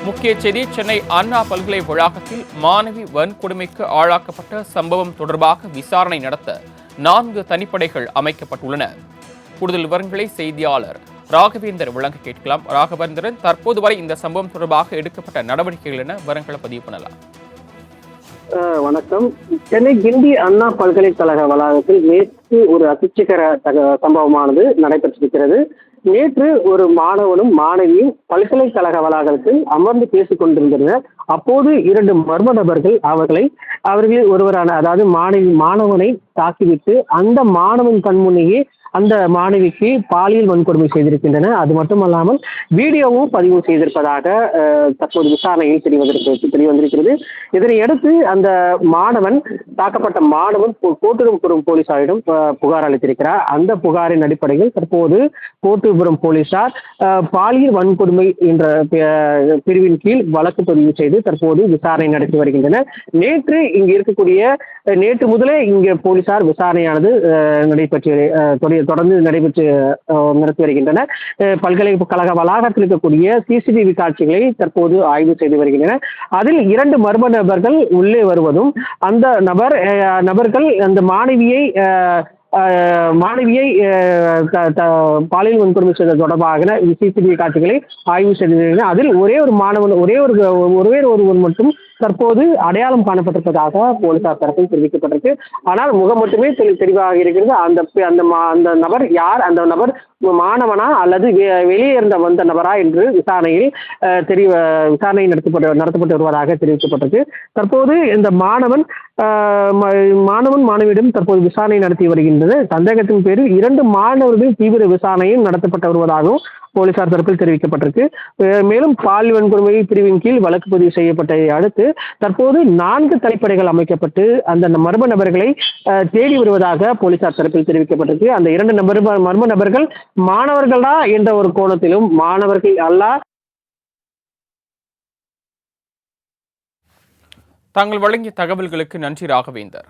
முக்கிய செய்தி சென்னை அண்ணா பல்கலை வளாகத்தில் மாணவி வன்கொடுமைக்கு ஆளாக்கப்பட்ட சம்பவம் தொடர்பாக விசாரணை நடத்த 4 தனிப்படைகள் அமைக்கப்பட்டுள்ளன. கூடுதல் விவரங்களை செய்தியாளர் ராகவேந்தர் வழங்க கேட்கலாம். ராகவேந்திரன், தற்போது வரை இந்த சம்பவம் தொடர்பாக எடுக்கப்பட்ட நடவடிக்கைகள் என விவரங்களை பதிவு பண்ணலாம். வணக்கம். சென்னை கிண்டி அண்ணா பல்கலைக்கழக வளாகத்தில் நேற்று ஒரு அதிர்ச்சிகர சம்பவமானது நடைபெற்றிருக்கிறது. நேற்று ஒரு மாணவனும் மாணவியும் பல்கலைக்கழக வளாகத்தில் அமர்ந்து பேசிக் கொண்டிருந்தனர். அப்போது 2 மர்ம நபர்கள் அவர்களில் ஒருவரான அதாவது மாணவனை தாக்கிவிட்டு அந்த மாணவன் கண்முன்னையே அந்த மாணவிக்கு பாலியல் வன்கொடுமை செய்திருக்கின்றனர். அது மட்டுமல்லாமல் வீடியோவும் பதிவு செய்திருப்பதாக தற்போது விசாரணையில் தெரியவந்திருக்கிறது. இதனையடுத்து அந்த தாக்கப்பட்ட மாணவன் கோட்டூர்புரம் போலீசாரிடம் புகார் அளித்திருக்கிறார். அந்த புகாரின் அடிப்படையில் தற்போது கோட்டூர்புரம் போலீசார் பாலியல் வன்கொடுமை என்ற பிரிவின் கீழ் வழக்கு பதிவு செய்து தற்போது விசாரணை நடத்தி வருகின்றனர். நேற்று முதலே இங்கே போலீசார் விசாரணையானது தொடர்ந்து நடத்தி வருகின்றனர். பல்கலைக்கழக வளாகத்தில் இருக்கக்கூடிய சிசிடிவி காட்சிகளை தற்போது ஆய்வு செய்து வருகின்றனர். அதில் 2 மர்ம நபர்கள் உள்ளே வருவதும் அந்த நபர்கள் அந்த மாணவியை பாலியல் வன்கொடுமை செய்தது தொடர்பாக சிசிடிவி காட்சிகளை ஆய்வு செய்து அதில் ஒருவர் மட்டும் தற்போது அடையாளம் காணப்பட்டிருப்பதாக போலீசார் தரப்பில் தெரிவிக்கப்பட்டிருக்கு. ஆனால் முகம் மட்டுமே தெளிவாக இருக்கிறது. அந்த நபர் யார், அந்த நபர் மாணவனா அல்லது வெளியே வந்த நபரா என்று விசாரணை நடத்தப்பட்டு வருவதாக தெரிவிக்கப்பட்டிருக்கு. தற்போது இந்த மாணவன் மாணவியிடம் தற்போது விசாரணை நடத்தி வருகின்றது. சந்தேகத்தின் பேரில் 2 மாணவர்கள் தீவிர விசாரணையும் நடத்தப்பட்டு வருவதாகவும் போலீசார் தரப்பில் தெரிவிக்கப்பட்டிருக்கு. மேலும் பாலியல் வன்கொடுமை பிரிவின் கீழ் வழக்கு பதிவு செய்யப்பட்டதை அடுத்து தற்போது 4 தனிப்படைகள் அமைக்கப்பட்டு அந்த மர்ம நபர்களை தேடி வருவதாக போலீசார் தரப்பில் தெரிவிக்கப்பட்டிருக்கு. அந்த 2 மர்ம நபர்கள் மாணவர்களா என்ற ஒரு கோணத்திலும் மாணவர்கள் அல்ல. தாங்கள் வழங்கிய தகவல்களுக்கு நன்றி ராகவேந்தர்.